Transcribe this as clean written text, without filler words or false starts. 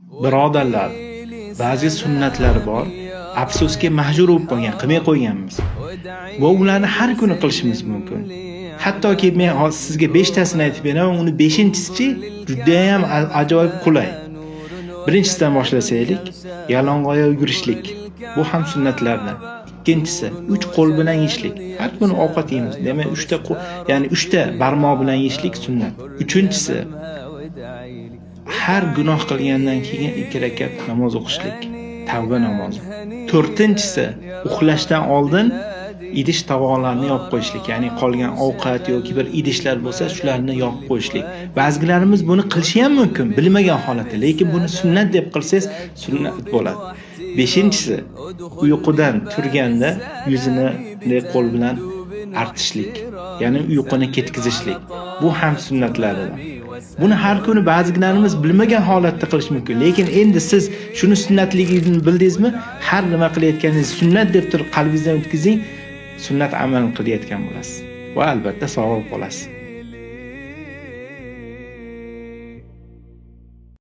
Birodarlar, ba'zi sunnatlar bor, afsuski majbur bo'lib qolgan, qilmay qo'yganmiz. Va ularni har kuni qilishimiz mumkin. Hattoki men hozir sizga 5 tasini aytib beraman, uni 5-chi juda ham ajoyib qulay. Birinchisidan boshlasaylik, yalang'oyoq yugurishlik. Bu ham sunnatlardan. Ikkinchisi, 3 qo'l bilan yeyishlik. Har kuni ovqat yeymiz. Demak, 3 ta ya'ni 3 ta barmoq bilan yeyishlik sunnat. Uchinchisi, har gunoh qilgandan keyin 2 rakat namoz o'qishlik, tavba namozi. To'rtinchisi, uxlashdan oldin idish tovoqlarni yopib qo'yishlik, ya'ni qolgan ovqat yoki bir idishlar bo'lsa, shularni yopib qo'yishlik. Ba'zilarimiz buni qilishi ham mumkin, bilmagan holatda, lekin buni sunnat deb qilsangiz, sunnat bo'ladi. Beshinchisi, uyqudan turganda yuzini qo'l bilan artishlik, ya'ni uyquni ketkizishlik. Bu ham sunnatlardan. Buni har kuni ba'zilarimiz bilmagan holatda qilish mumkin, lekin endi siz shuni sunnatligini bildingizmi, har nima qilayotganingiz sunnat deb turib qalbingizdan o'tkazing, sunnat amal qilayotgan bo'lasiz va albatta savob olasiz.